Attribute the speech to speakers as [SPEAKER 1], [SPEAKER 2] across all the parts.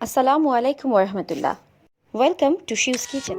[SPEAKER 1] Assalamu alaikum warahmatullah. Welcome to Shiu's Kitchen.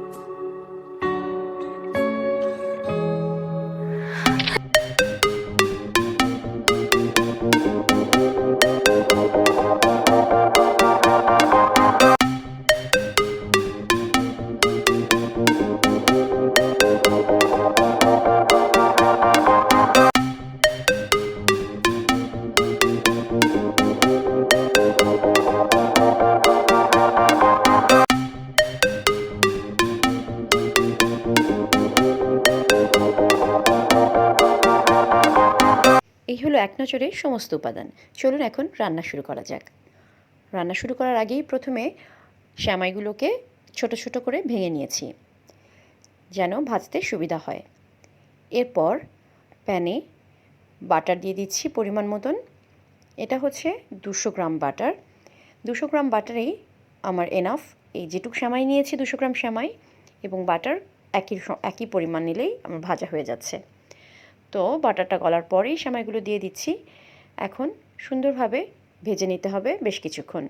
[SPEAKER 1] এই হলো এক নজরে সমস্ত উপাদান। চলুন এখন রান্না শুরু করা যাক। রান্না শুরু করার আগেই প্রথমে সেমাইগুলোকে ছোট ছোট করে ভেঙে নিয়েছি যেন ভাজতে সুবিধা হয়। এরপর প্যানে বাটার দিয়ে দিচ্ছি পরিমাণ মতন। এটা হচ্ছে 200 গ্রাম বাটার। 200 গ্রাম বাটারেই আমার এনাফ। এই যেটুক সেমাই নিয়েছি 200 গ্রাম সেমাই এবং বাটার একই পরিমাণ নিলেই আমার ভাজা হয়ে যাচ্ছে। তো বাটারটা গলার পরেই সেমাইগুলো দিয়ে দিচ্ছি। এখন সুন্দরভাবে ভেজে নিতে হবে বেশ কিছুক্ষণ।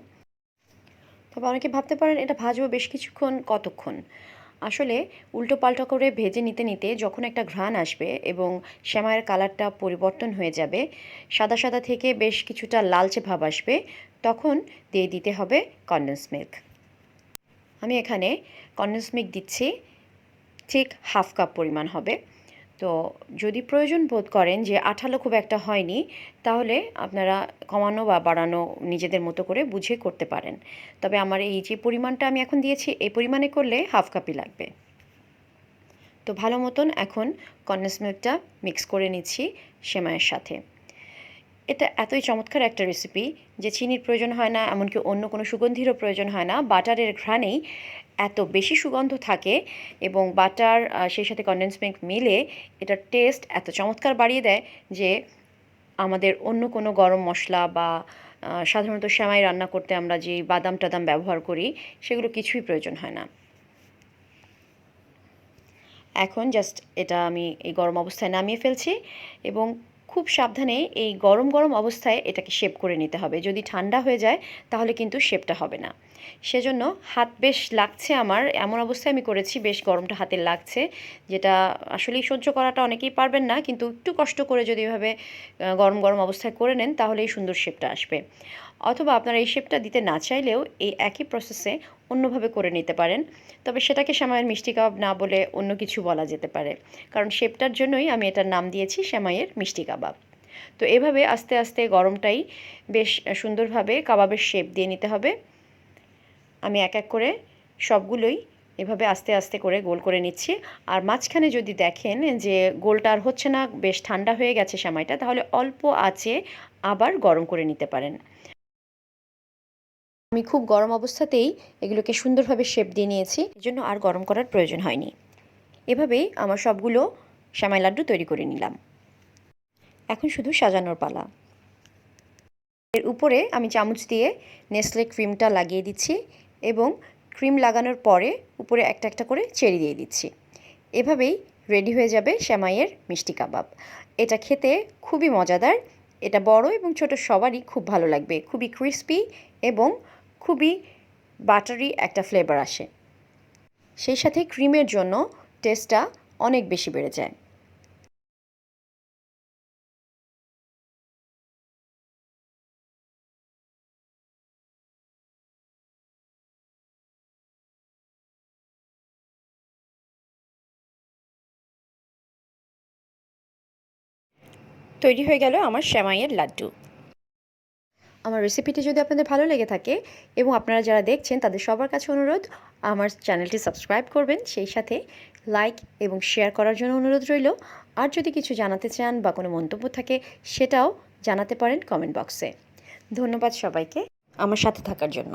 [SPEAKER 1] তবে অনেকে ভাবতে পারেন এটা ভাজবো বেশ কিছুক্ষণ, কতক্ষণ? আসলে উল্টো পাল্টা করে ভেজে নিতে নিতে যখন একটা ঘ্রাণ আসবে এবং সেমাইয়ের কালারটা পরিবর্তন হয়ে যাবে, সাদা সাদা থেকে বেশ কিছুটা লালচে ভাব আসবে, তখন দিয়ে দিতে হবে কনডেন্স মিল্ক। আমি এখানে কনডেন্স মিল্ক দিচ্ছি, ঠিক হাফ কাপ পরিমাণ হবে। তো যদি প্রয়োজন বোধ করেন যে আঠালো খুব একটা হয়নি, তাহলে আপনারা কমানো বা বাড়ানো নিজেদের মতো করে বুঝে করতে পারেন। তবে আমার এই যে পরিমাণটা আমি এখন দিয়েছি, এই পরিমাণে করলে হাফ কাপই লাগবে। তো ভালো মতন এখন কনডেন্স মিল্কটা মিক্স করে নিচ্ছি সেমাইয়ের সাথে। এটা এতই চমৎকার একটা রেসিপি যে চিনির প্রয়োজন হয় না, এমনকি অন্য কোনো সুগন্ধিরও প্রয়োজন হয় না। বাটারের ঘ্রাণেই এত বেশি সুগন্ধ থাকে এবং বাটার সেই সাথে কনডেন্স মিল্ক মিলে এটার টেস্ট এত চমৎকার বাড়িয়ে দেয় যে আমাদের অন্য কোনো গরম মশলা বা সাধারণত সেমাই রান্না করতে আমরা যে বাদাম টাদাম ব্যবহার করি, সেগুলো কিছুই প্রয়োজন হয় না। এখন জাস্ট এটা আমি এই গরম অবস্থায় নামিয়ে ফেলছি এবং খুব সাবধানে এই গরম গরম অবস্থায় এটাকে শেপ করে নিতে হবে। যদি ঠান্ডা হয়ে যায় তাহলে কিন্তু শেপটা হবে না। সেজন্য হাত বেশ লাগছে আমার, এমন অবস্থায় আমি করেছি, বেশ গরমটা হাতে লাগছে, যেটা আসলেই সহ্য করাটা অনেকেই পারবেন না, কিন্তু একটু কষ্ট করে যদি এভাবে গরম গরম অবস্থায় করে নেন তাহলেই সুন্দর শেপটা আসবে। অথবা আপনারা এই শেপটা দিতে না চাইলেও এই একই প্রসেসে অন্যভাবে করে নিতে পারেন। তবে সেটাকে সেমাইয়ের মিষ্টি কাবাব না বলে অন্য কিছু বলা যেতে পারে, কারণ শেপটার জন্যই আমি এটার নাম দিয়েছি সেমাইয়ের মিষ্টি কাবাব। তো এভাবে আস্তে আস্তে গরমটাই বেশ সুন্দরভাবে কাবাবের শেপ দিয়ে নিতে হবে। আমি এক এক করে সবগুলোই এভাবে আস্তে আস্তে করে গোল করে নিচ্ছি। আর মাঝখানে যদি দেখেন যে গোলটা আর হচ্ছে না, বেশ ঠান্ডা হয়ে গেছে সেমাইটা, তাহলে অল্প আঁচে আবার গরম করে নিতে পারেন। আমি খুব গরম অবস্থাতেই এগুলোকে সুন্দরভাবে শেপ দিয়ে নিয়েছি, এজন্য আর গরম করার প্রয়োজন হয়নি। এভাবেই আমার সবগুলো সেমাই লাড্ডু তৈরি করে নিলাম। এখন শুধু সাজানোর পালা। এর উপরে আমি চামচ দিয়ে নেসলে ক্রিমটা লাগিয়ে দিচ্ছি এবং ক্রিম লাগানোর পরে উপরে একটা একটা করে চেরি দিয়ে দিচ্ছি। এভাবেই রেডি হয়ে যাবে সেমাইয়ের মিষ্টি কাবাব। এটা খেতে খুবই মজাদার। এটা বড় এবং ছোট সবারই খুব ভালো লাগবে। খুবই ক্রিস্পি এবং খুবই বাটারি একটা ফ্লেভার আসে। সেই সাথে ক্রিমের জন্য টেস্টটা অনেক বেশি বেড়ে যায়। তৈরি হয়ে গেল আমার সেমাইয়ের লাড্ডু। আমার রেসিপিটি যদি আপনাদের ভালো লেগে থাকে এবং আপনারা যারা দেখছেন তাদের সবার কাছে অনুরোধ, আমার চ্যানেলটি সাবস্ক্রাইব করবেন, সেই সাথে লাইক এবং শেয়ার করার জন্য অনুরোধ রইল। আর যদি কিছু জানাতে চান বা কোনো মন্তব্য থাকে সেটাও জানাতে পারেন কমেন্ট বক্সে। ধন্যবাদ সবাইকে আমার সাথে থাকার জন্য।